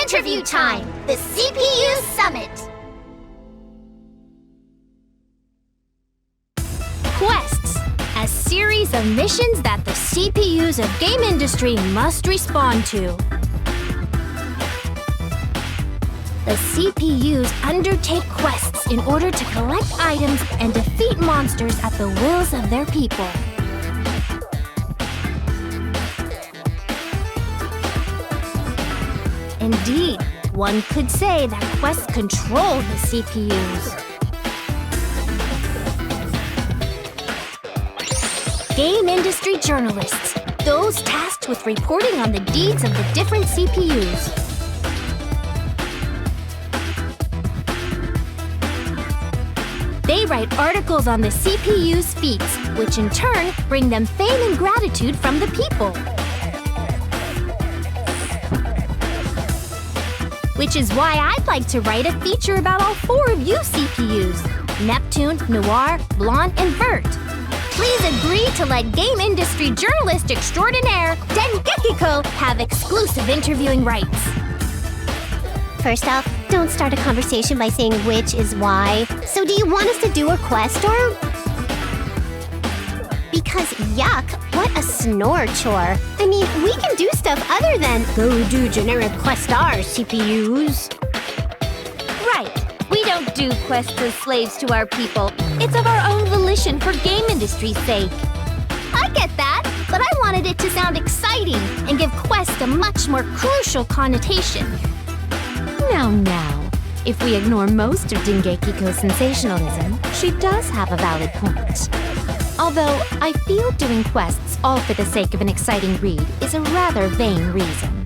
interview time! The CPU Summit! Quests, a series of missions that the CPUs of game industry must respond to. The CPUs undertake quests in order to collect items and defeat monsters at the wills of their people. Indeed, one could say that quests control the CPUs. Game industry journalists, those tasked with reporting on the deeds of the different CPUs. They write articles on the CPU's feats, which in turn bring them fame and gratitude from the people. Which is why I'd like to write a feature about all four of you CPUs, Neptune, Noir, Blonde, and Vert. Please agree to let game industry journalist extraordinaire Dengekiko have exclusive interviewing rights. First off, don't start a conversation by saying which is why. So do you want us to do a quest or... Because yuck, what a snore chore. I mean, we can do stuff other than go do generic quest R, CPUs. Right. We don't do quests as slaves to our people. It's of our own volition for game industry's sake. I get that, but I wanted it to sound exciting and give quest a much more crucial connotation. Now, if we ignore most of Dengekiko's sensationalism, she does have a valid point. Although, I feel doing quests all for the sake of an exciting read is a rather vain reason.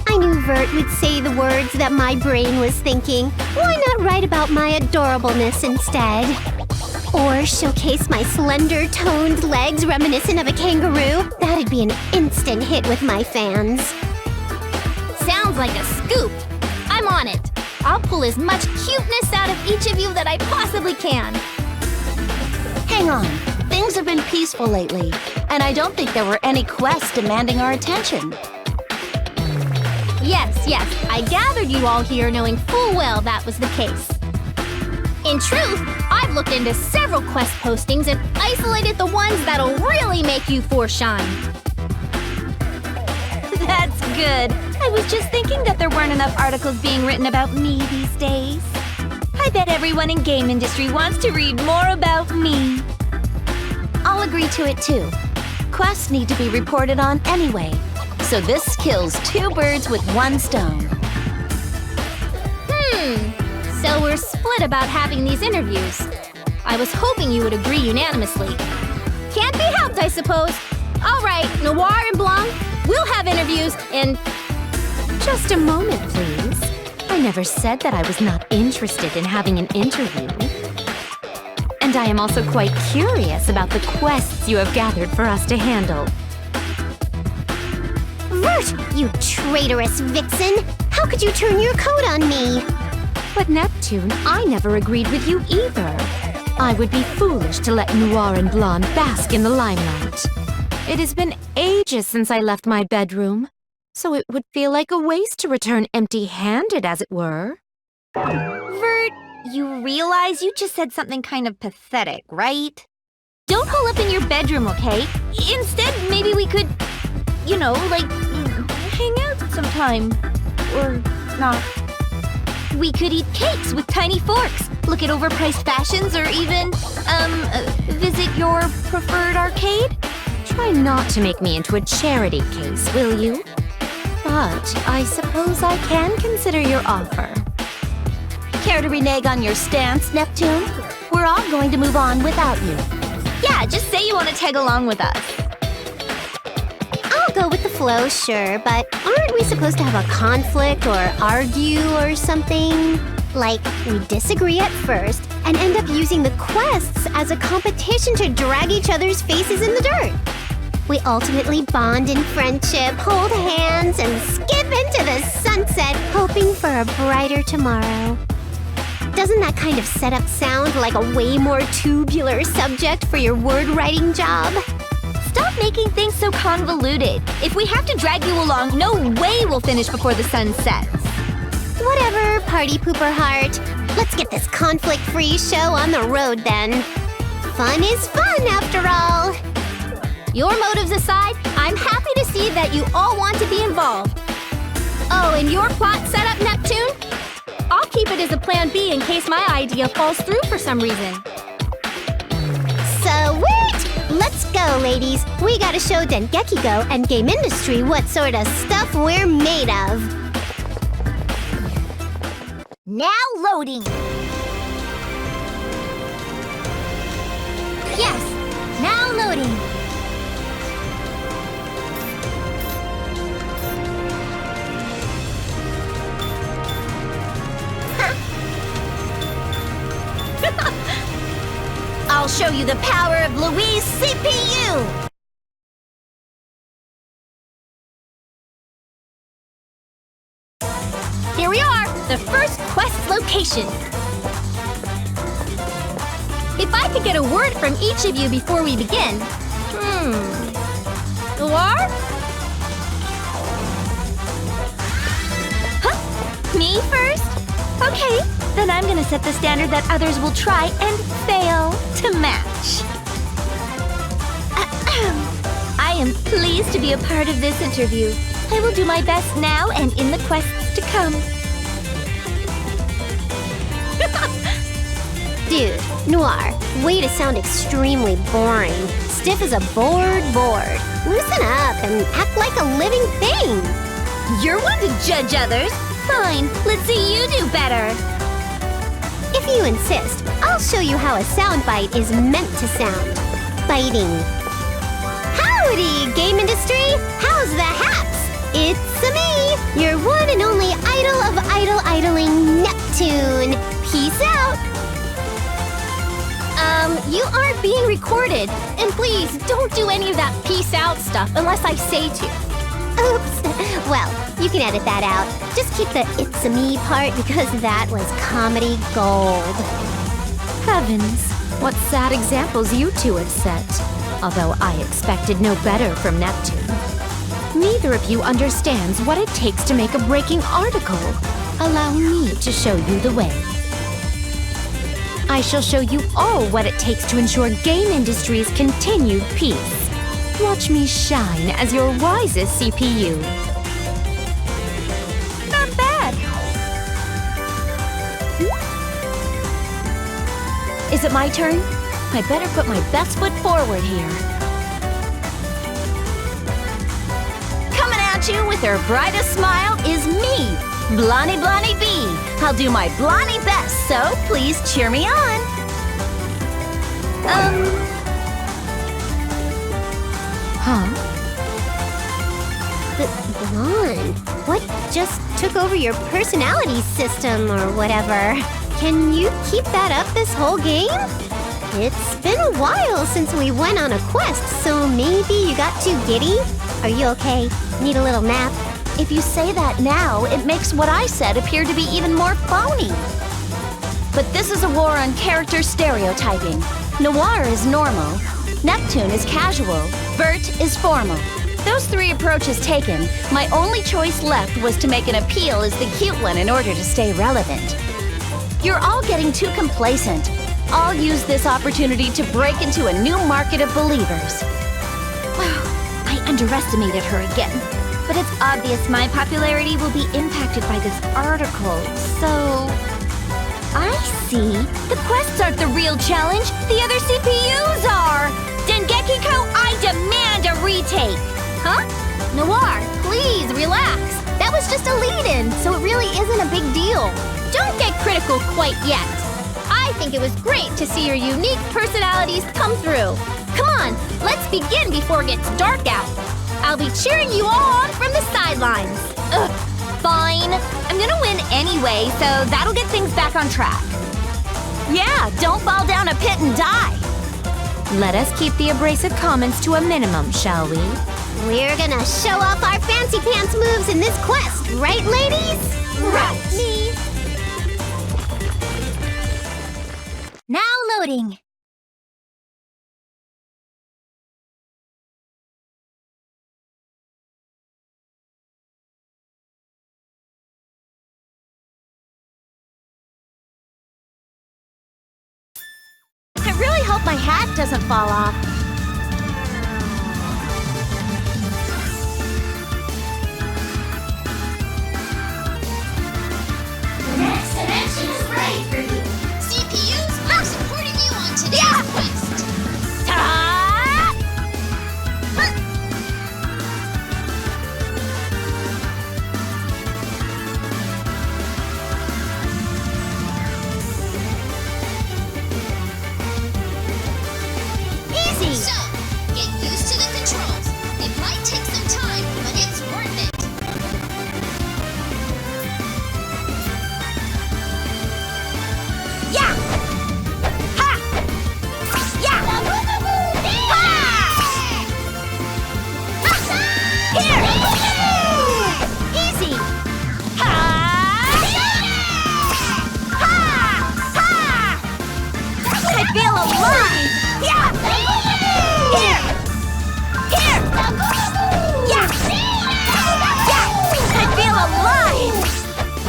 I knew Vert would say the words that my brain was thinking. Why not write about my adorableness instead? Or showcase my slender, toned legs reminiscent of a kangaroo? That'd be an instant hit with my fans. Sounds like a scoop. I'm on it. I'll pull as much cuteness out of each of you that I possibly can. Hang on. Things have been peaceful lately, and I don't think there were any quests demanding our attention. Yes, I gathered you all here knowing full well that was the case. In truth, I've looked into several quest postings and isolated the ones that'll really make you shine. That's good. I was just thinking that there weren't enough articles being written about me these days. I bet everyone in game industry wants to read more about me. I'll agree to it too. Quests need to be reported on anyway, so this kills two birds with one stone. So we're split about having these interviews. I was hoping you would agree unanimously. Can't be helped, I suppose. All right, Noir and Blanc, we'll have interviews and... Just a moment, please. I never said that I was not interested in having an interview. And I am also quite curious about the quests you have gathered for us to handle. Vert, you traitorous vixen! How could you turn your coat on me? But Neptune, I never agreed with you either. I would be foolish to let Noir and Blonde bask in the limelight. It has been ages since I left my bedroom, so it would feel like a waste to return empty-handed, as it were. Vert, you realize you just said something kind of pathetic, right? Don't hole up in your bedroom, okay? Instead, maybe we could, you know, like, hang out sometime. Or not. We could eat cakes with tiny forks, look at overpriced fashions, or even, visit your preferred arcade? Try not to make me into a charity case, will you? But I suppose I can consider your offer. Care to renege on your stance, Neptune? We're all going to move on without you. Yeah, just say you want to tag along with us. I'll go with the flow, sure, but aren't we supposed to have a conflict or argue or something? Like, we disagree at first and end up using the quests as a competition to drag each other's faces in the dirt. We ultimately bond in friendship, hold hands, and skip into the sunset, hoping for a brighter tomorrow. Doesn't that kind of setup sound like a way more tubular subject for your word-writing job? Stop making things so convoluted. If we have to drag you along, no way we'll finish before the sun sets. Whatever, Party Pooper Heart. Let's get this conflict-free show on the road then. Fun is fun, after all. Your motives aside, I'm happy to see that you all want to be involved. Oh, and your plot setup, Neptune? I'll keep it as a plan B in case my idea falls through for some reason. Sweet! Let's go, ladies. We gotta show Dengeki Go and game industry what sort of stuff we're made of. Now loading. Yes, now loading. I'll show you the power of Louise's CPU! Here we are, the first quest location. If I could get a word from each of you before we begin. Noir? Huh? Me first? Okay, then I'm gonna set the standard that others will try and fail to match. I am pleased to be a part of this interview. I will do my best now and in the quests to come. Dude, Noir, way to sound extremely boring. Stiff as a board. Loosen up and act like a living thing. You're one to judge others. Fine, let's see you do better. If you insist, I'll show you how a soundbite is meant to sound. Biting. Howdy, game industry! How's the haps? It's me, your one and only idol of idling Neptune. Peace out. You aren't being recorded. And please, don't do any of that peace out stuff unless I say to. Oops. Well, you can edit that out. Just keep the "it's a me" part because that was comedy gold. Heavens, what sad examples you two have set. Although I expected no better from Neptune. Neither of you understands what it takes to make a breaking article. Allow me to show you the way. I shall show you all what it takes to ensure game industry's continued peace. Watch me shine as your wisest CPU. Not bad. Is it my turn? I better put my best foot forward here. Coming at you with her brightest smile is me, Blondie B. I'll do my Blondie best, so please cheer me on. Huh? Blonde, what just took over your personality system or whatever? Can you keep that up this whole game? It's been a while since we went on a quest, so maybe you got too giddy? Are you okay? Need a little nap? If you say that now, it makes what I said appear to be even more phony. But this is a war on character stereotyping. Noir is normal, Neptune is casual, Vert is formal. Those three approaches taken, my only choice left was to make an appeal as the cute one in order to stay relevant. You're all getting too complacent. I'll use this opportunity to break into a new market of believers. I underestimated her again. But it's obvious my popularity will be impacted by this article, so... I see. The quests aren't the real challenge. The other CPUs are! Dengeki-ko, I demand a retake! Huh? Noir, please relax. That was just a lead-in, so it really isn't a big deal. Don't get critical quite yet. I think it was great to see your unique personalities come through. Come on, let's begin before it gets dark out. I'll be cheering you all on from the sidelines. Ugh, fine. I'm gonna win anyway, so that'll get things back on track. Yeah, don't fall down a pit and die. Let us keep the abrasive comments to a minimum, shall we? We're gonna show off our fancy pants moves in this quest, right, ladies? Right. Me. Now loading. my hat doesn't fall off. The next dimension is ready for you. CPUs are supporting you on today's quest. Easy! So, get used to the controls. It might take some time, but it's worth it. Yeah! Ha! Yeah! Ha! Here! Easy! Ha! Ha! Ha! I feel alive! Yeah! Here! Here! Yeah! Yeah! I feel alive!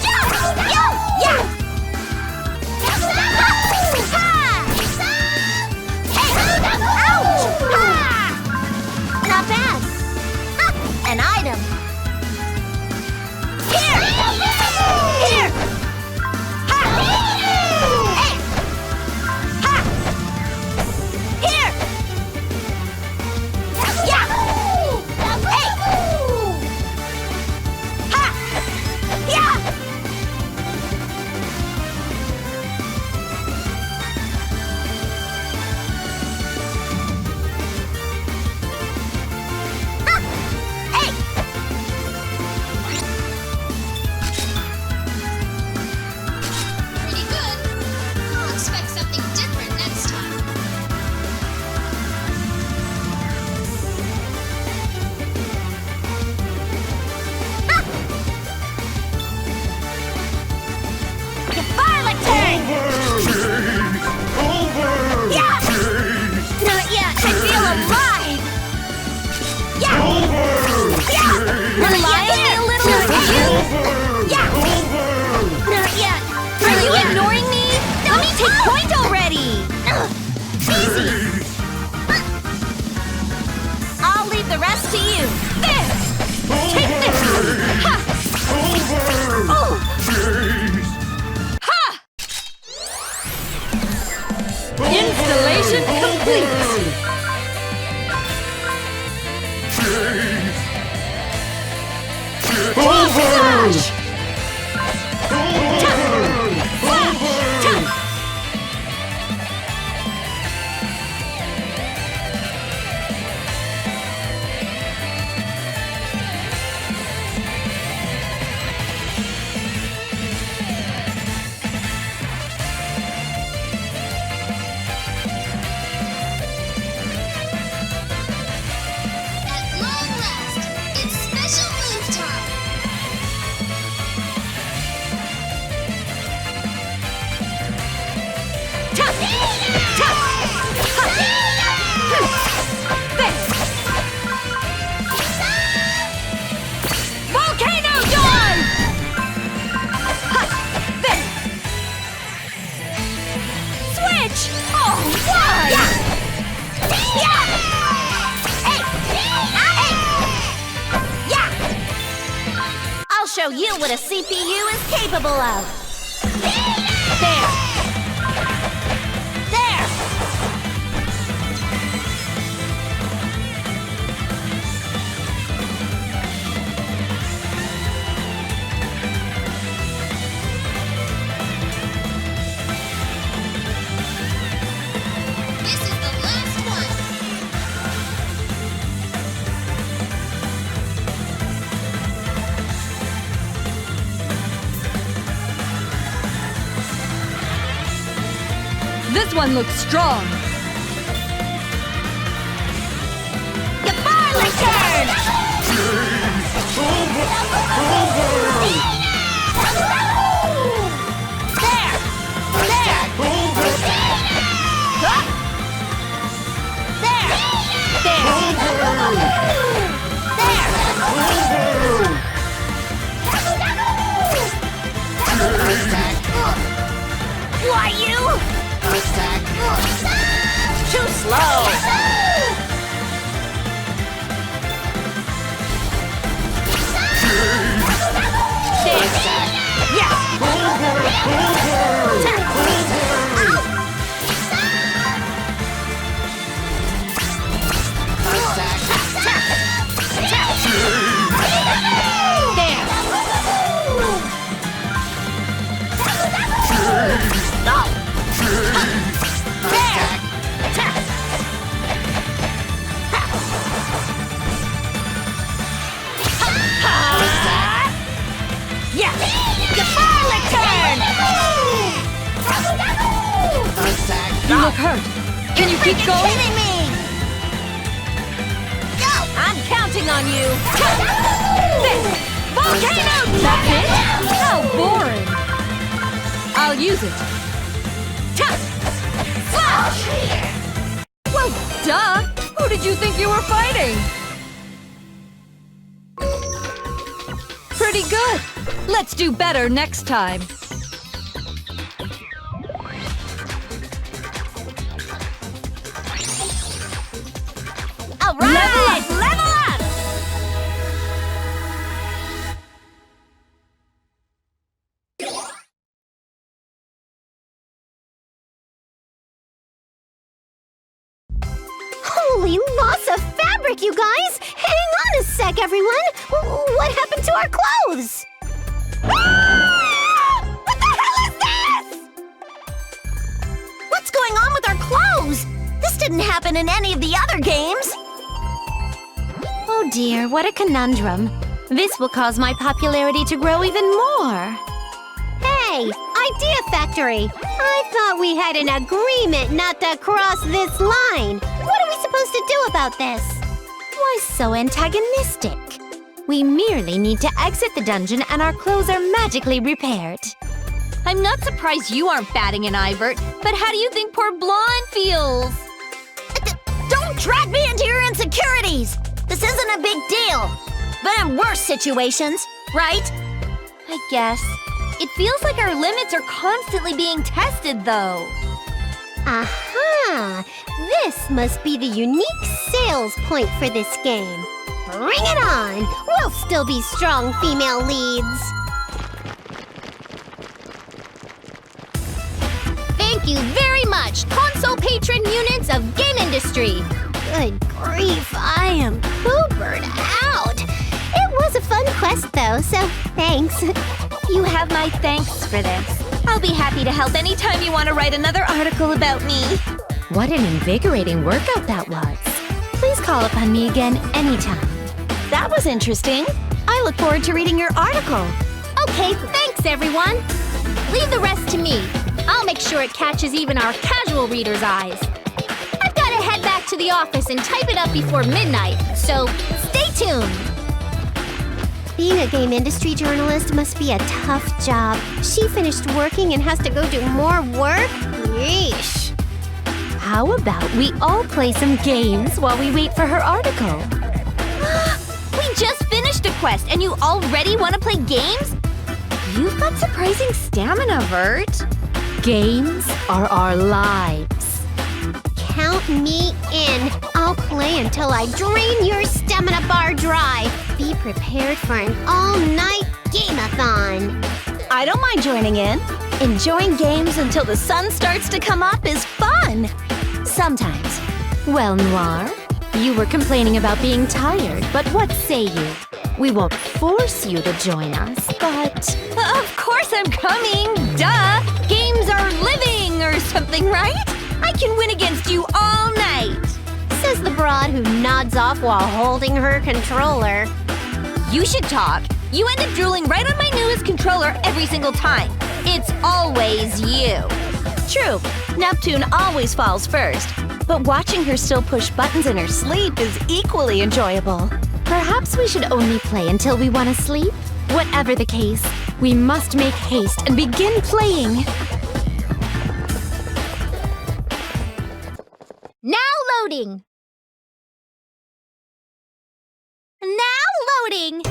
Yeah! Yeah! Yeah! Ha! Hey! Ouch! Ha! Not bad. An item. Here! Here! Ha! Hey! Ha! Here! Yeah! Hey! Ha! Yeah! Hey! Pretty good. I'll expect something different next time. Garlic turn! Yeah! Not yet! I feel alive! Yeah! Yeah! Rely on me a little, Not will you? Yeah! Not yet! Are you ignoring me? Let me take point already! Easy! I'll leave the rest to you. There! Take this! Ha! Oh! Ha! Installation complete! Flash! At long last, it's special move time. Volcano dive! Switch! Oh, why? Yeah! Hey! Hey! Yeah! I'll show you what a CPU is capable of. There! There! This is the last one. This one looks strong. Goodbye, turn! There! There! Huh? There! There! Why you? To You look hurt. Can you keep going? Kidding me! I'm counting on you. Volcano! That's it? How boring. I'll use it. Well, duh. Who did you think you were fighting? Pretty good. Let's do better next time. All right! Level up! Holy loss of fabric, you guys! Hang on a sec, everyone! What happened to our clothes? What the hell is this? What's going on with our clothes? This didn't happen in any of the other games. Oh dear, what a conundrum. This will cause my popularity to grow even more. Hey, Idea Factory! I thought we had an agreement not to cross this line. What are we supposed to do about this? Why so antagonistic? We merely need to exit the dungeon and our clothes are magically repaired. I'm not surprised you aren't batting an eye, Vert, but how do you think poor Blonde feels? Don't drag me into your insecurities! This isn't a big deal. But in worse situations, right? I guess. It feels like our limits are constantly being tested, though. Aha! This must be the unique sales point for this game. Bring it on! We'll still be strong female leads. Thank you very much, console patron units of game industry. Good grief, I am poopered out. It was a fun quest, though, so thanks. You have my thanks for this. I'll be happy to help anytime you want to write another article about me. What an invigorating workout that was. Please call upon me again anytime. That was interesting. I look forward to reading your article. Okay, thanks everyone. Leave the rest to me. I'll make sure it catches even our casual readers' eyes. I've got to head back to the office and type it up before midnight, so stay tuned. Being a game industry journalist must be a tough job. She finished working and has to go do more work? Yeesh. How about we all play some games while we wait for her article? We just finished a quest and you already want to play games? You've got surprising stamina, Vert. Games are our lives. Count me in. I'll play until I drain your stamina bar dry. Be prepared for an all-night game-a-thon. I don't mind joining in. Enjoying games until the sun starts to come up is fun. Sometimes. Well, Noir, you were complaining about being tired, but what say you? We won't force you to join us, but... Of course I'm coming, duh! Games are living or something, right? I can win against you all night. Says the broad who nods off while holding her controller. You should talk. You end up drooling right on my newest controller every single time. It's always you. True, Neptune always falls first. But watching her still push buttons in her sleep is equally enjoyable. Perhaps we should only play until we want to sleep? Whatever the case, we must make haste and begin playing. Now loading. Now loading.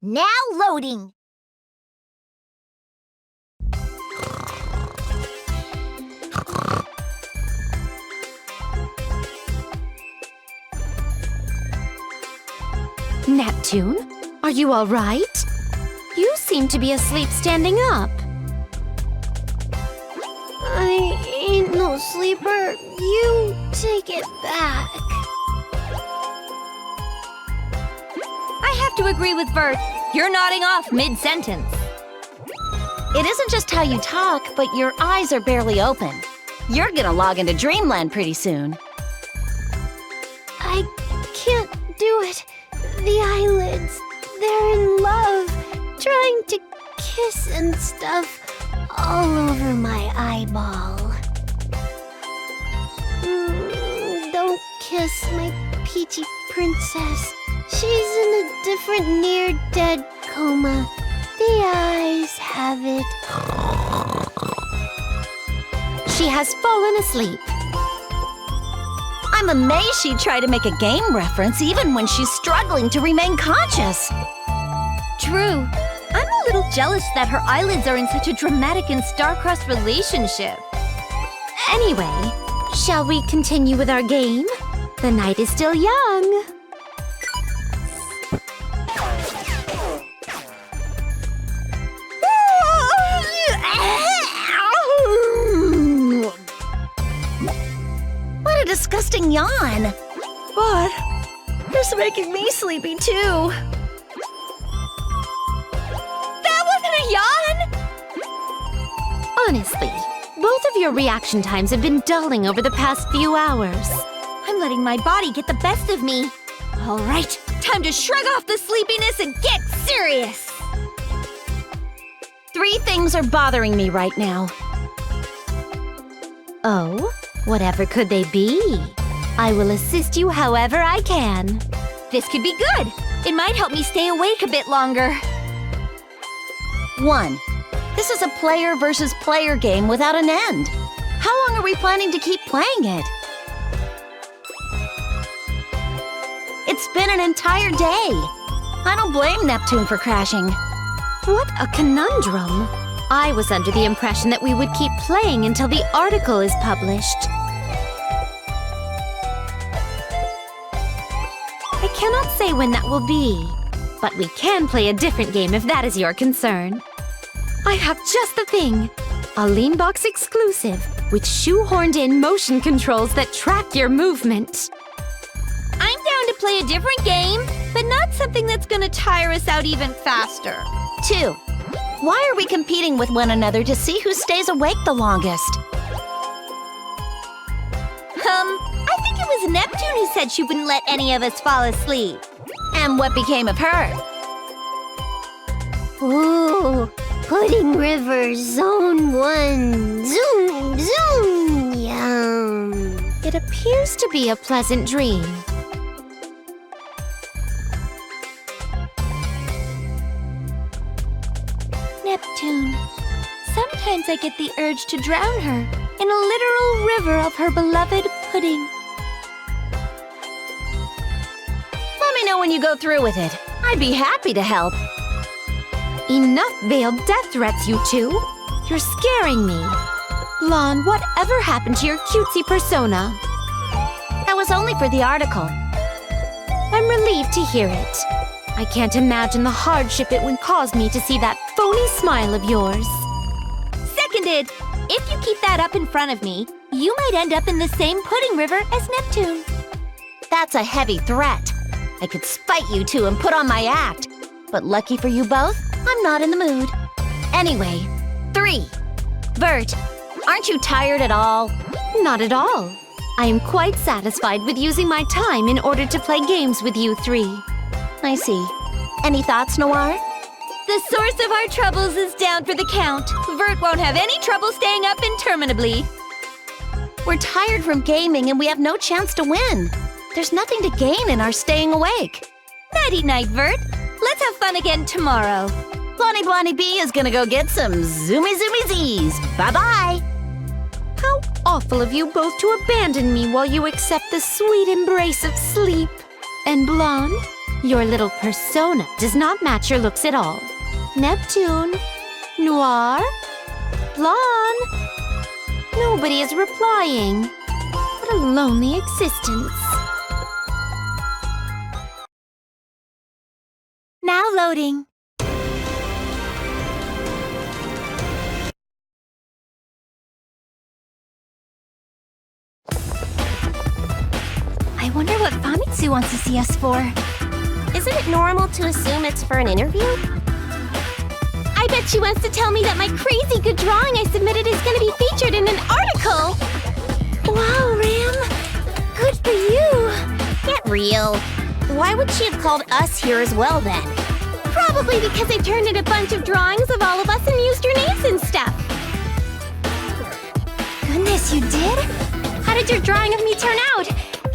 Now loading. Neptune, are you all right? You seem to be asleep standing up. I ain't no sleeper. You take it back. I have to agree with Vert. You're nodding off mid-sentence. It isn't just how you talk, but your eyes are barely open. You're gonna log into Dreamland pretty soon. I can't do it. The eyelids, they're in love. Trying to kiss and stuff all over my eyeball. Don't kiss my peachy princess. She's in a different near-dead coma. The eyes have it. She has fallen asleep. I'm amazed she'd try to make a game reference even when she's struggling to remain conscious. True. I'm a little jealous that her eyelids are in such a dramatic and star-crossed relationship. Anyway, shall we continue with our game? The night is still young. What a disgusting yawn. But it's making me sleepy too. A yawn? Honestly, both of your reaction times have been dulling over the past few hours. I'm letting my body get the best of me. All right, time to shrug off the sleepiness and get serious. 3 things are bothering me right now. Oh, whatever could they be? I will assist you however I can. This could be good. It might help me stay awake a bit longer. 1. This is a player versus player game without an end. How long are we planning to keep playing it? It's been an entire day. I don't blame Neptune for crashing. What a conundrum. I was under the impression that we would keep playing until the article is published. I cannot say when that will be, but we can play a different game if that is your concern. I have just the thing. A Leanbox exclusive with shoehorned-in motion controls that track your movement. I'm down to play a different game, but not something that's gonna tire us out even faster. 2. Why are we competing with one another to see who stays awake the longest? I think it was Neptune who said she wouldn't let any of us fall asleep. And what became of her? Ooh, Pudding River Zone 1. Zoom, zoom, yum. It appears to be a pleasant dream. Neptune. Sometimes I get the urge to drown her in a literal river of her beloved pudding. Let me know when you go through with it. I'd be happy to help. Enough veiled death threats, you two. You're scaring me. Lon, whatever happened to your cutesy persona? That was only for the article. I'm relieved to hear it. I can't imagine the hardship it would cause me to see that phony smile of yours. Seconded! If you keep that up in front of me, you might end up in the same pudding river as Neptune. That's a heavy threat. I could spite you two and put on my act. But lucky for you both, I'm not in the mood. Anyway, 3. Vert, aren't you tired at all? Not at all. I am quite satisfied with using my time in order to play games with you 3. I see. Any thoughts, Noir? The source of our troubles is down for the count. Vert won't have any trouble staying up interminably. We're tired from gaming and we have no chance to win. There's nothing to gain in our staying awake. Nighty-night, Vert. Let's have fun again tomorrow. Blondie B is gonna go get some zoomy z's. Bye-bye. How awful of you both to abandon me while you accept the sweet embrace of sleep. And Blonde, your little persona does not match your looks at all. Neptune, Noir, Blonde. Nobody is replying. What a lonely existence. loading. I wonder what Famitsu wants to see us for. Isn't it normal to assume it's for an interview? I bet she wants to tell me that my crazy good drawing I submitted is gonna be featured in an article! Wow, Ram! Good for you! Get real. Why would she have called us here as well then? Probably because I turned in a bunch of drawings of all of us and used your names and stuff. Goodness, you did? How did your drawing of me turn out?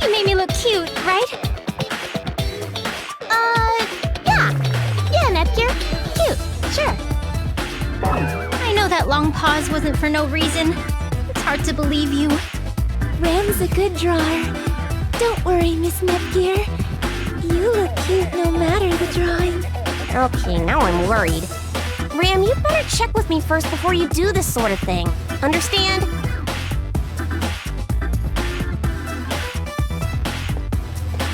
You made me look cute, right? Yeah, Nepgear. Cute, sure. I know that long pause wasn't for no reason. It's hard to believe you. Ram's a good drawer. Don't worry, Miss Nepgear. You look cute no matter the drawing. Okay, now I'm worried. Ram, you better check with me first before you do this sort of thing. Understand?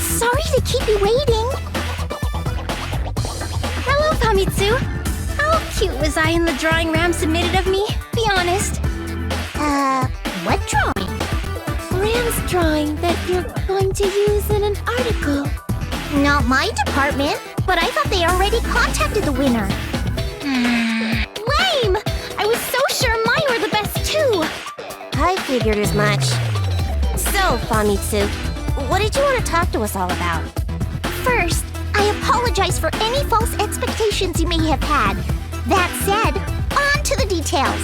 Sorry to keep you waiting. Hello, Famitsu. How cute was I in the drawing Ram submitted of me? Be honest. What drawing? Ram's drawing that you're going to use in an article. Not my department, but I thought they already contacted the winner. Lame! I was so sure mine were the best too. I figured as much. So, Famitsu, what did you want to talk to us all about? First, I apologize for any false expectations you may have had. That said, on to the details.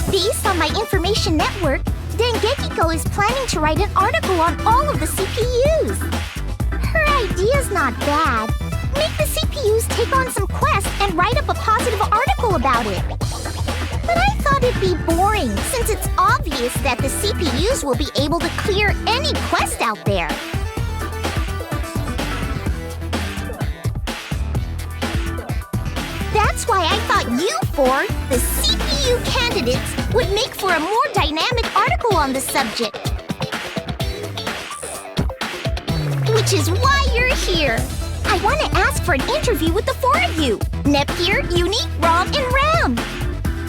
Based on my information network, Dengekiko is planning to write an article on all of the CPUs. Her idea's not bad. Make the CPUs take on some quests and write up a positive article about it. But I thought it'd be boring, since it's obvious that the CPUs will be able to clear any quest out there. That's why I thought you four, the CPU candidates, would make for a more dynamic article on the subject. Which is why you're here. I want to ask for an interview with the four of you. Nepgear, Uni, Rom, and Ram.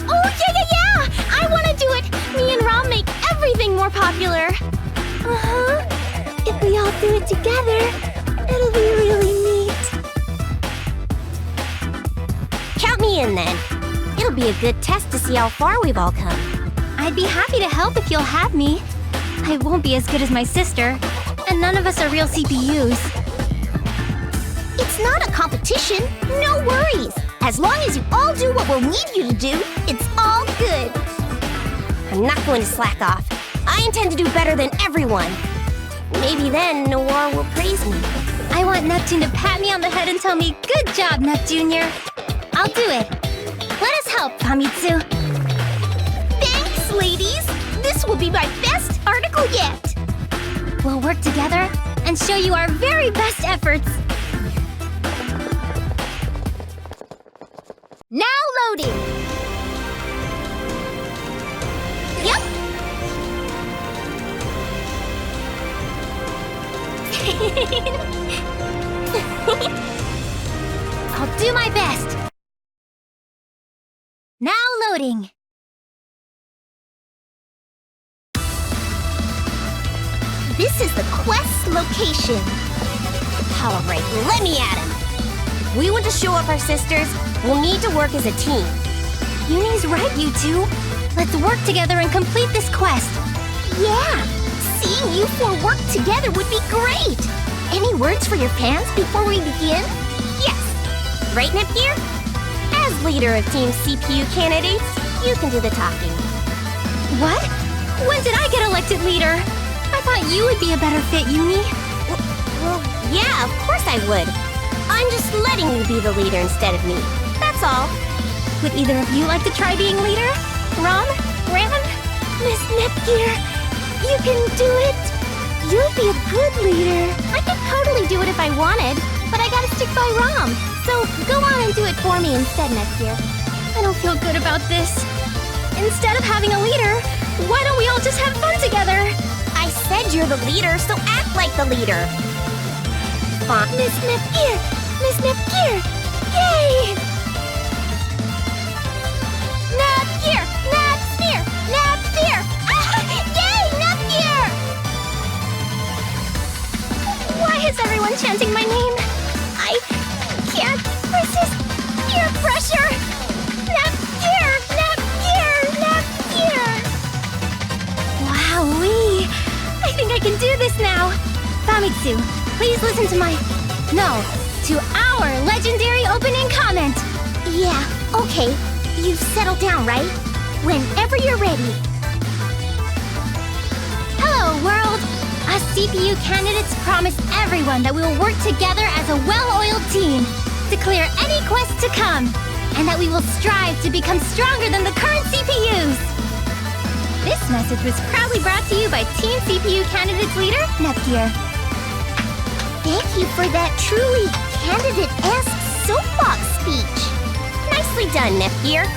Oh, yeah! I want to do it! Me and Rom make everything more popular. Uh-huh. If we all do it together, it'll be really neat. Count me in then. It'll be a good test to see how far we've all come. I'd be happy to help if you'll have me. I won't be as good as my sister, and none of us are real CPUs. It's not a competition. No worries. As long as you all do what we'll need you to do, it's all good. I'm not going to slack off. I intend to do better than everyone. Maybe then Noir will praise me. I want Neptune to pat me on the head and tell me, "Good job, Neptunior." I'll do it. Let us help, Famitsu. Thanks, ladies. This will be my best article yet. We'll work together and show you our very best efforts. Now loading. Yep. I'll do my best. Now loading. This is the quest location. Alright, let me at him. We want to show up our sisters. We'll need to work as a team. Uni's right, you two. Let's work together and complete this quest. Yeah, seeing you four work together would be great. Any words for your fans before we begin? Yes! Right, Nepgear? As leader of Team CPU candidates, you can do the talking. What? When did I get elected leader? I thought you would be a better fit, Uni. Well, yeah, of course I would. I'm just letting you be the leader instead of me. That's all. Would either of you like to try being leader? Rom? Ram? Miss Nepgear, you can do it. You'll be a good leader. I could totally do it if I wanted, but I gotta stick by Rom. So go on and do it for me instead, Nepgear. I don't feel good about this. Instead of having a leader, why don't we all just have fun together? I said you're the leader, so act just like the leader. Miss Nepgear! Miss Nepgear! Yay! Nepgear! Nepgear! Nepgear! Ah! Yay, Nepgear! Why is everyone chanting my name? I can't resist peer pressure! Nepgear! Nepgear! Nepgear! Wowee! I think I can do this now. Famitsu, please listen to to our legendary opening comment. Yeah, okay. You've settled down, right? Whenever you're ready. Hello, world! Us CPU candidates promise everyone that we will work together as a well-oiled team to clear any quest to come, and that we will strive to become stronger than the current CPUs. This message was proudly brought to you by Team CPU Candidates Leader, Nepgear. Thank you for that truly candidate-esque soapbox speech. Nicely done, Nepgear.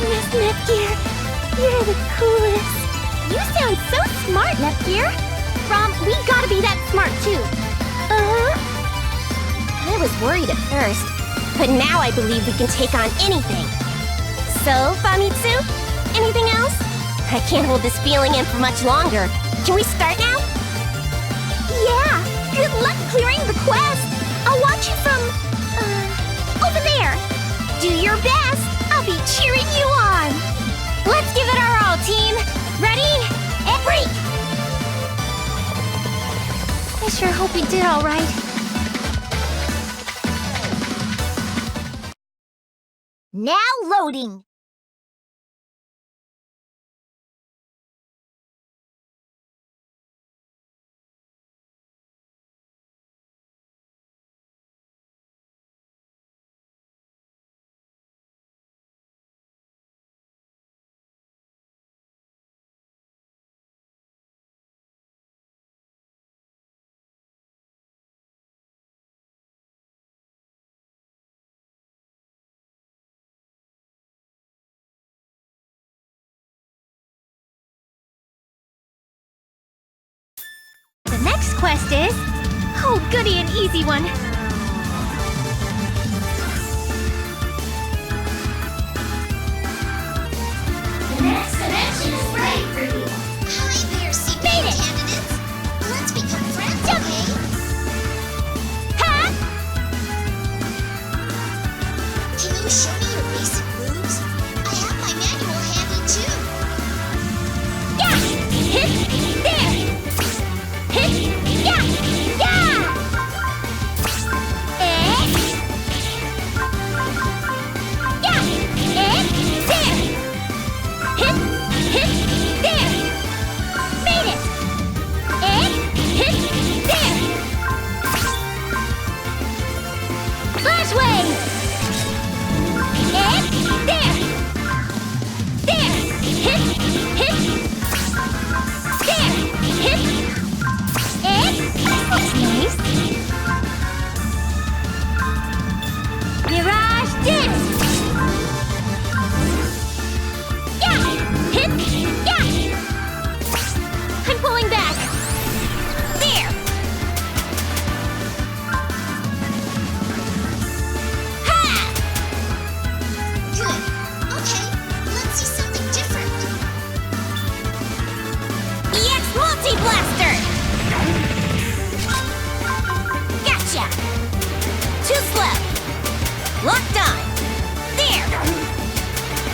Miss Nepgear, you're the coolest. You sound so smart, Nepgear. We gotta be that smart too. I was worried at first, but now I believe we can take on anything. So, Famitsu, anything else? I can't hold this feeling in for much longer. Can we start now? Yeah, good luck clearing the quest. I'll watch you from, over there. Do your best. I'll be cheering you on. Let's give it our all, team. Ready? And break! I sure hope we did all right. Now loading. The next quest is... oh, goody, an easy one. The next dimension is right for you. Hi there, CPU candidates. Let's become friends, okay? Ha! Can you show me your basic moves? I have my manual handy too. Yeah! Hit! There! Hit! Yeah! Yeah! Eh? Yeah! Eh? There! Hit! Hit! There! Made it! Eh? Hit! There! Flash wave! Eh? There! There! Hit! Hit! There! Hit! Eh? That's nice. Mirage dance! Yeah! Hit! Yeah! I'm pulling back! There! Ha! Good. Okay, let's see something different. EX Multi-Blaster! Gotcha! Too slow! Locked on! There!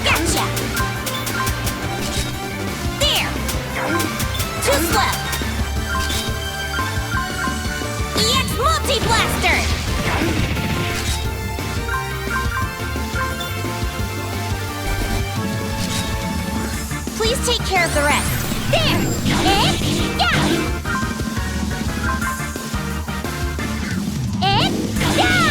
Gotcha! There! Too slow! EX Multi-Blaster! Please take care of the rest. There! Eh? Yeah! Eh? Yeah!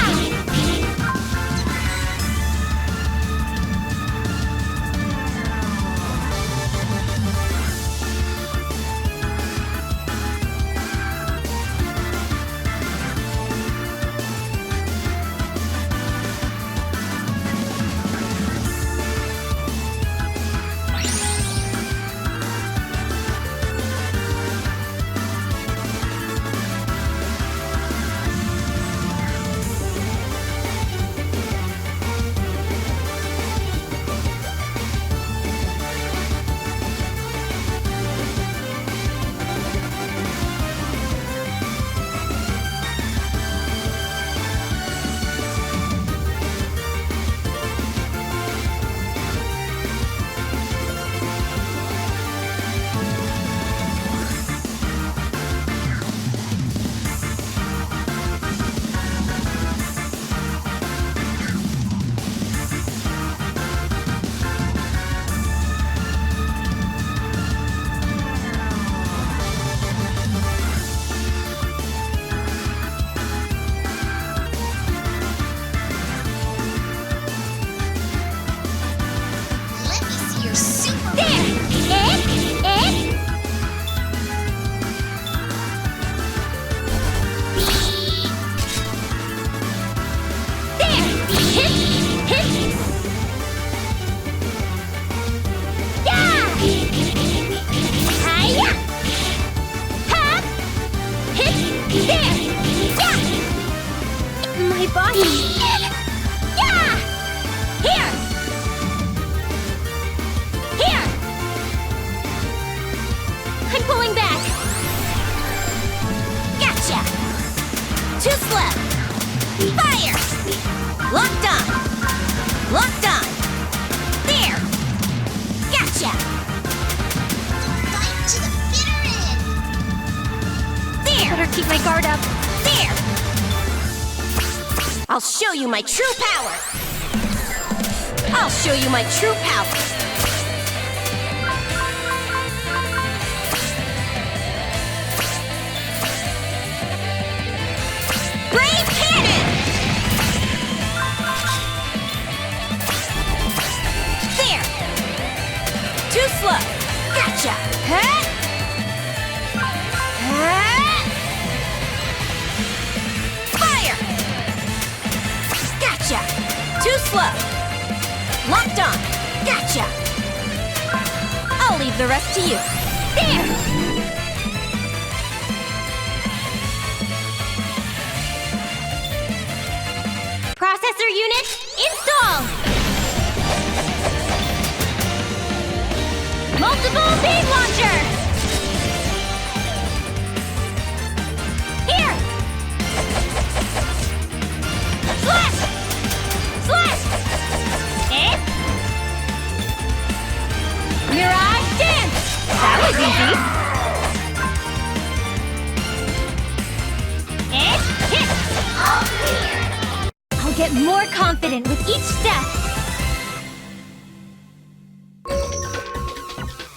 I'll show you my true power! I'll show you my true power! Brave cannon! There! Too slow! Gotcha! Huh? Huh? Fire! Gotcha! Too slow! Locked on! Gotcha! I'll leave the rest to you. There! Processor unit, install! Multiple beam launcher! Here! Slash! Slash! Eh? Mirage dance! That was easy! Eh? Hit! All clear. I'll get more confident with each step.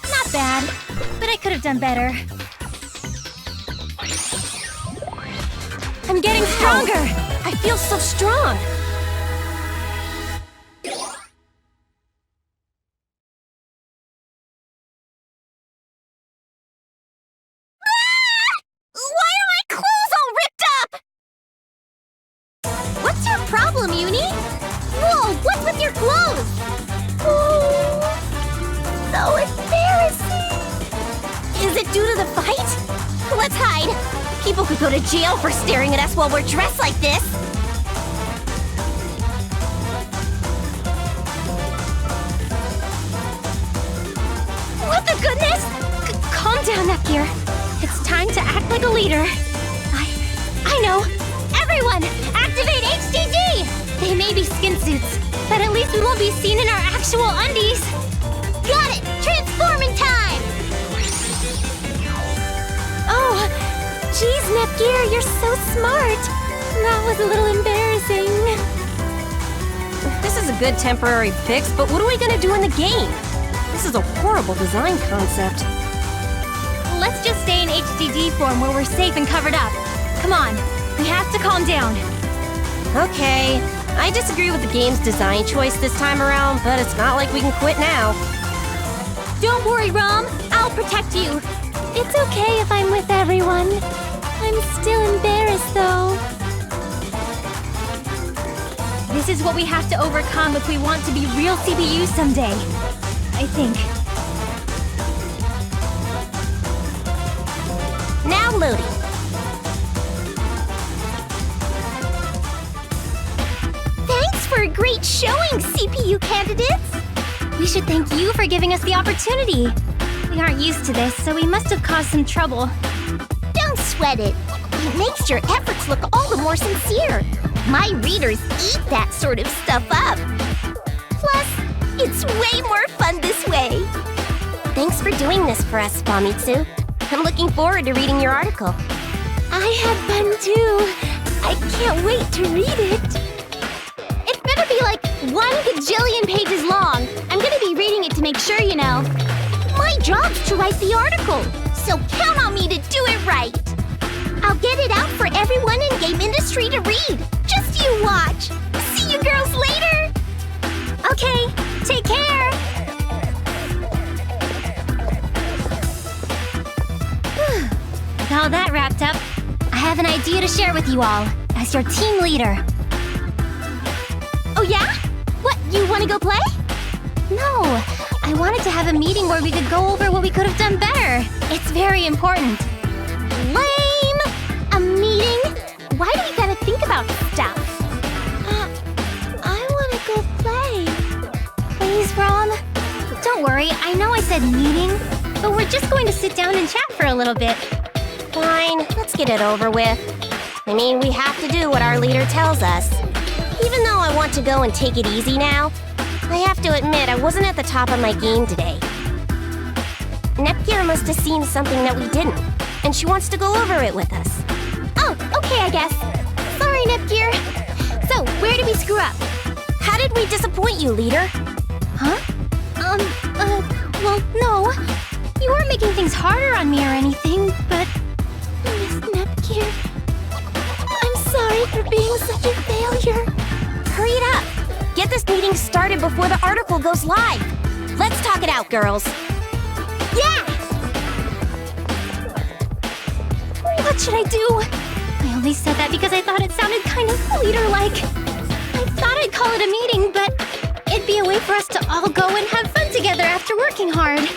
Not bad, but I could have done better. I'm getting stronger. I feel so strong! Why are my clothes all ripped up? What's your problem, Uni? Whoa, what's with your clothes? Oh, so embarrassing. Is it due to the fight? Let's hide! People could go to jail for staring at us while we're dressed like this! What the goodness? Calm down, Nepgear. It's time to act like a leader. I know. Everyone, activate HDD! They may be skin suits, but at least we won't be seen in our actual undies. Got it! Transforming time! Oh, geez, Nepgear, you're so smart. That was a little embarrassing. This is a good temporary fix, but what are we gonna do in the game? This is a horrible design concept. Let's just stay in HDD form where we're safe and covered up. Come on, we have to calm down. Okay, I disagree with the game's design choice this time around, but it's not like we can quit now. Don't worry, Rom. I'll protect you. It's okay if I'm with everyone. I'm still embarrassed, though. This is what we have to overcome if we want to be real CPUs someday. I think. Now loading. Thanks for a great showing, CPU candidates! We should thank you for giving us the opportunity. We aren't used to this, so we must have caused some trouble. Don't sweat it. It makes your efforts look all the more sincere. My readers eat that sort of stuff up. Plus, it's way more fun this way. Thanks for doing this for us, Famitsu. I'm looking forward to reading your article. I had fun too. I can't wait to read it. It better be like 1 gajillion pages long. I'm gonna be reading it to make sure, you know. My job's to write the article, so count on me to do it right. I'll get it out for everyone in game industry to read. Just you watch. See you girls later. Okay, take care. With all that wrapped up, I have an idea to share with you all as your team leader. Oh yeah? What, you want to go play? No, I wanted to have a meeting where we could go over what we could have done better. It's very important. Lame! A meeting? Why do you gotta think about stuff? I wanna go play. Please, Rom. Don't worry, I know I said meeting, but we're just going to sit down and chat for a little bit. Fine, let's get it over with. I mean, we have to do what our leader tells us. Even though I want to go and take it easy now, I have to admit I wasn't at the top of my game today. Nepgear must have seen something that we didn't, and she wants to go over it with us. Oh, okay, I guess. Sorry, Nepgear. So, Where did we screw up? How did we disappoint you, leader? Huh? Well, no. You weren't making things harder on me or anything, but... Miss Nepgear... I'm sorry for being such a failure. Hurry it up! Get this meeting started before the article goes live. Let's talk it out, girls. Yeah! What should I do? I only said that because I thought it sounded kind of leader-like. I thought I'd call it a meeting, but it'd be a way for us to all go and have fun together after working hard.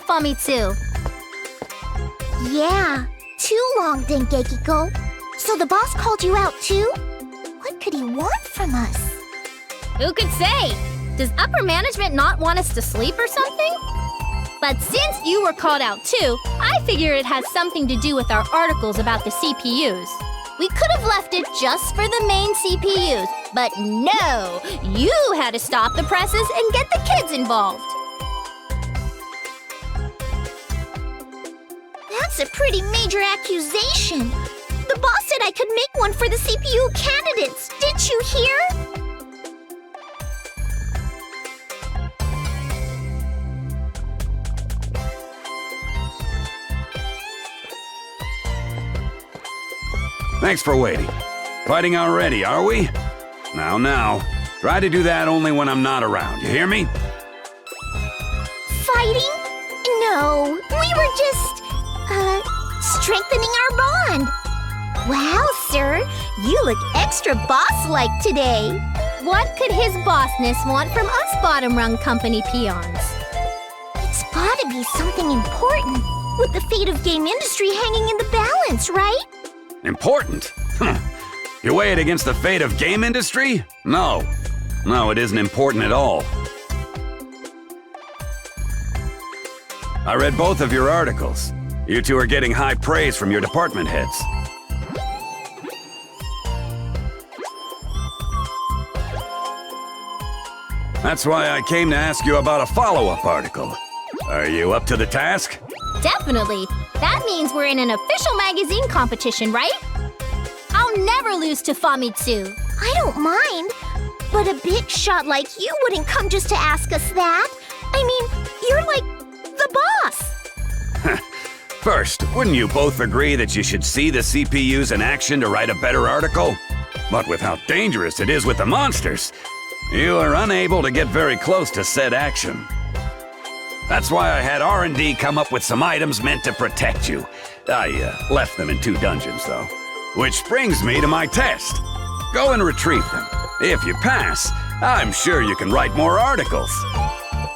Famitsu. Yeah, too long, Dengekiko. So the boss called you out too? What could he want from us? Who could say? Does upper management not want us to sleep or something? But since you were called out too, I figure it has something to do with our articles about the CPUs. We could have left it just for the main CPUs, but no! You had to stop the presses and get the kids involved. That's a pretty major accusation. The boss said I could make one for the CPU candidates. Didn't you hear? Thanks for waiting. Fighting already, are we? Now. Try to do that only when I'm not around, you hear me? Fighting? No, we were just, strengthening our bond. Wow, sir, you look extra boss-like today. What could his bossness want from us bottom-rung company peons? It's gotta be something important, with the fate of game industry hanging in the balance, right? Important? You weigh it against the fate of game industry? No, it isn't important at all. I read both of your articles. You two are getting high praise from your department heads. That's why I came to ask you about a follow-up article. Are you up to the task? Definitely. That means we're in an official magazine competition, right? I'll never lose to Famitsu. I don't mind, but a big shot like you wouldn't come just to ask us that. I mean, you're like the boss. First, wouldn't you both agree that you should see the CPUs in action to write a better article? But with how dangerous it is with the monsters, you are unable to get very close to said action. That's why I had R&D come up with some items meant to protect you. I left them in 2 dungeons, though. Which brings me to my test. Go and retrieve them. If you pass, I'm sure you can write more articles.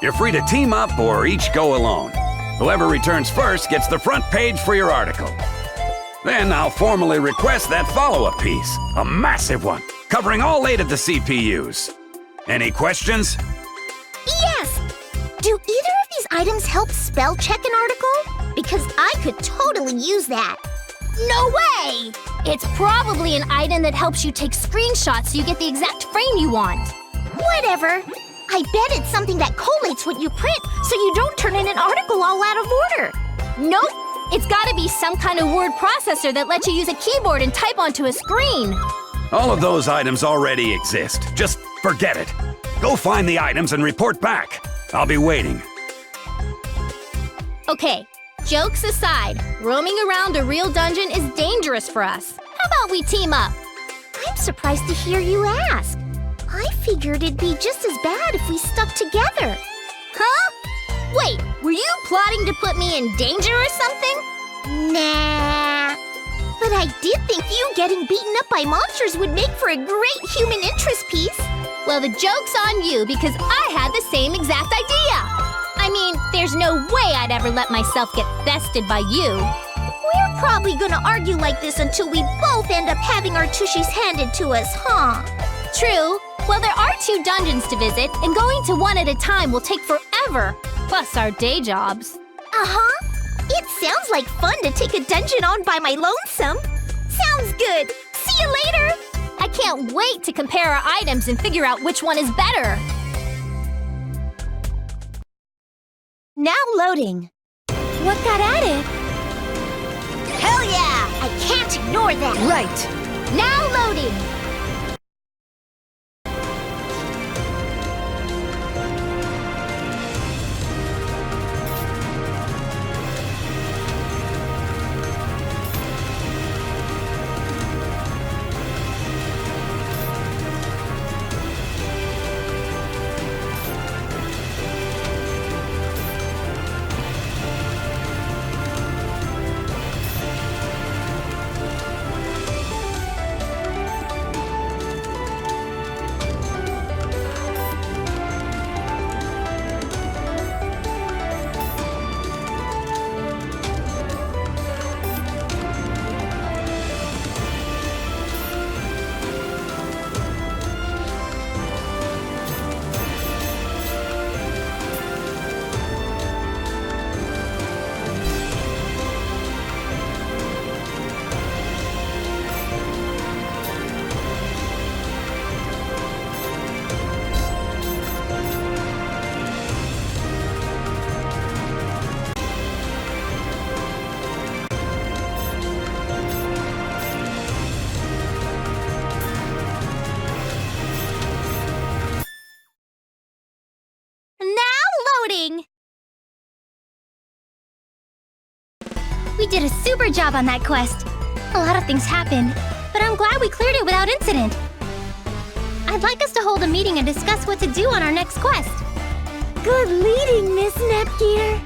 You're free to team up or each go alone. Whoever returns first gets the front page for your article. Then I'll formally request that follow-up piece, a massive one, covering all 8 of the CPUs. Any questions? Yes! Do either of these items help spell check an article? Because I could totally use that. No way! It's probably an item that helps you take screenshots so you get the exact frame you want. Whatever. I bet it's something that collates what you print so you don't turn in an article all out of order. Nope! It's gotta be some kind of word processor that lets you use a keyboard and type onto a screen. All of those items already exist. Just forget it. Go find the items and report back. I'll be waiting. Okay, jokes aside, roaming around a real dungeon is dangerous for us. How about we team up? I'm surprised to hear you ask. I figured it'd be just as bad if we stuck together. Huh? Wait, were you plotting to put me in danger or something? Nah. But I did think you getting beaten up by monsters would make for a great human interest piece. Well, the joke's on you because I had the same exact idea. I mean, there's no way I'd ever let myself get bested by you. We're probably gonna argue like this until we both end up having our tushies handed to us, huh? True. Well, there are 2 dungeons to visit, and going to one at a time will take forever. Plus our day jobs. Uh-huh. It sounds like fun to take a dungeon on by my lonesome. Sounds good. See you later. I can't wait to compare our items and figure out which one is better. Now loading. What got added? Hell yeah! I can't ignore that. Right. Now loading. We did a super job on that quest. A lot of things happened, but I'm glad we cleared it without incident. I'd like us to hold a meeting and discuss what to do on our next quest. Good leading, Miss Nepgear.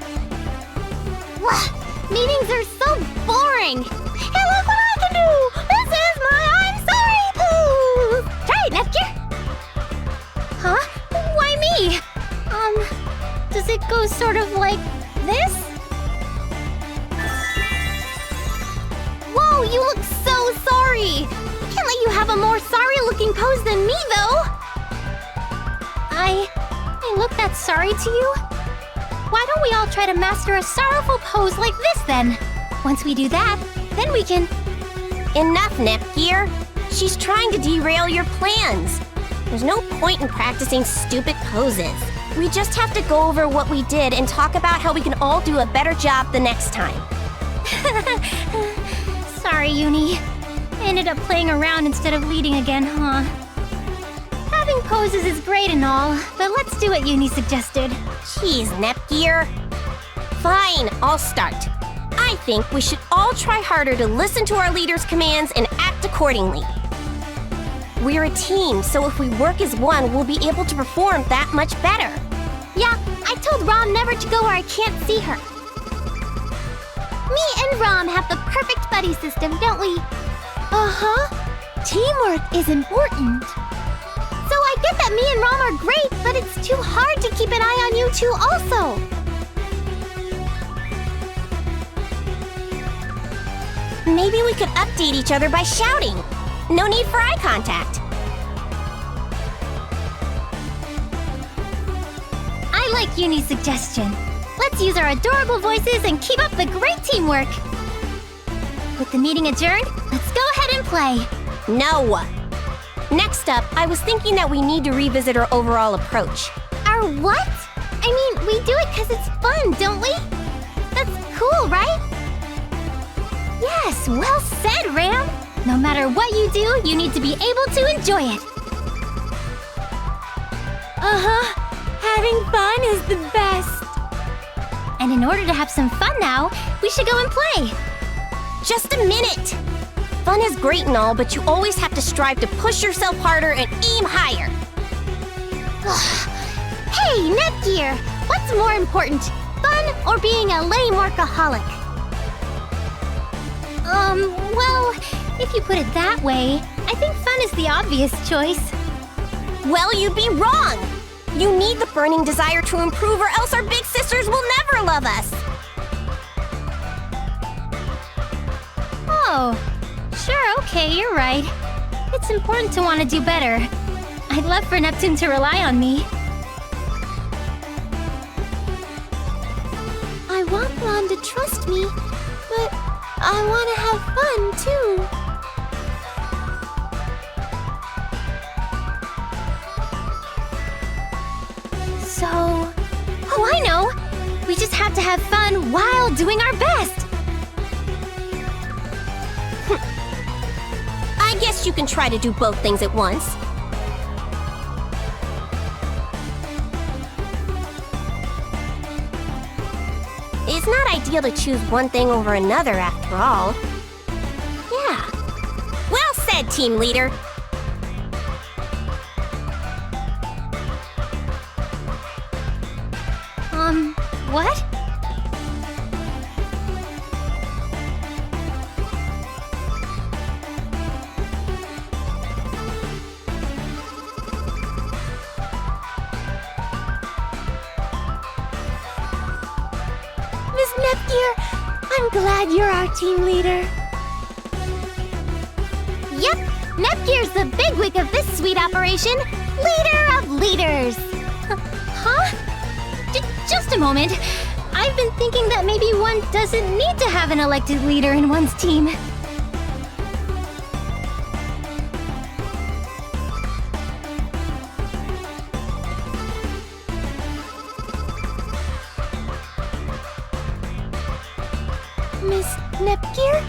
Meetings are so boring. Hey, look what I can do! This is my I'm sorry pose! Try it, Nepgear. Huh? Why me? Does it go sort of like this? Whoa, you look so sorry. Can't let you have a more sorry-looking pose than me, though. I look that sorry to you? Why don't we all try to master a sorrowful pose like this, then? Once we do that, then we can... Enough, Nepgear. She's trying to derail your plans. There's no point in practicing stupid poses. We just have to go over what we did and talk about how we can all do a better job the next time. Sorry, Uni. I ended up playing around instead of leading again, huh? Having poses is great and all, but let's do what Uni suggested. Jeez, Nepgear. Fine, I'll start. I think we should all try harder to listen to our leader's commands and act accordingly. We're a team, so if we work as one, we'll be able to perform that much better. Yeah, I told Rom never to go where I can't see her. Me and Rom have the perfect buddy system, don't we? Uh-huh. Teamwork is important. So I get that me and Rom are great, but it's too hard to keep an eye on you two also. Maybe we could update each other by shouting. No need for eye contact. I like Uni's suggestion. Let's use our adorable voices and keep up the great teamwork. With the meeting adjourned, let's go ahead and play. No. Next up, I was thinking that we need to revisit our overall approach. Our what? I mean, we do it because it's fun, don't we? That's cool, right? Yes, well said, Ram. No matter what you do, you need to be able to enjoy it. Uh-huh. Having fun is the best. And in order to have some fun now, we should go and play. Just a minute! Fun is great and all, but you always have to strive to push yourself harder and aim higher. Hey, Netgear! What's more important, fun or being a lame workaholic? Well, if you put it that way, I think fun is the obvious choice. Well, you'd be wrong! You need the burning desire to improve, or else our big sisters will never love us! Oh, sure, okay, you're right. It's important to want to do better. I'd love for Neptune to rely on me. I want Blonde to trust me, but I want to have fun, too. So... Oh, I know! We just have to have fun while doing our best! I guess you can try to do both things at once. It's not ideal to choose one thing over another, after all. Yeah. Well said, team leader! What? Miss Nepgear, I'm glad you're our team leader. Yep, Nepgear's the bigwig of this sweet operation. Leader of leaders. Huh? Just a moment. I've been thinking that maybe one doesn't need to have an elected leader in one's team. Miss Nepgear?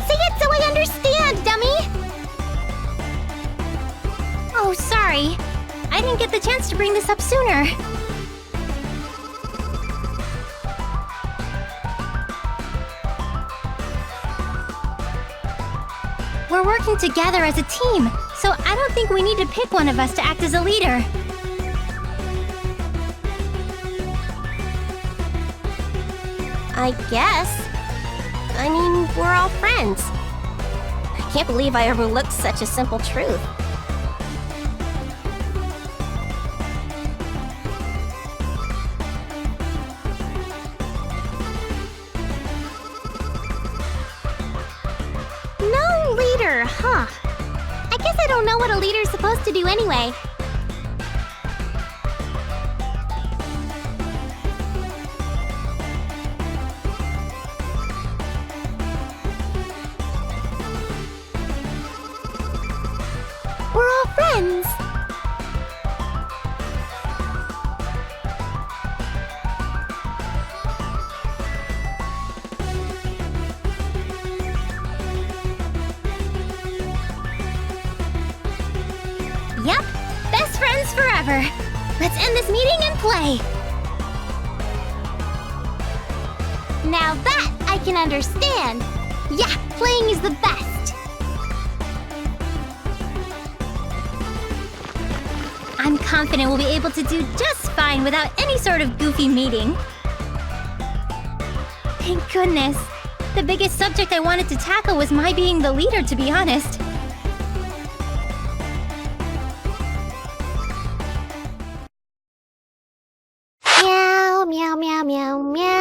Say it so I understand, dummy! Oh, sorry. I didn't get the chance to bring this up sooner. We're working together as a team, so I don't think we need to pick one of us to act as a leader. I guess. I mean, we're all friends. I can't believe I overlooked such a simple truth. No leader, huh? I guess I don't know what a leader's supposed to do anyway. We're all friends. Yep, best friends forever. Let's end this meeting and play. Now that I can understand. Yeah, playing is the best. I'm confident we'll be able to do just fine without any sort of goofy meeting. Thank goodness. The biggest subject I wanted to tackle was my being the leader, to be honest. Meow, meow, meow, meow, meow.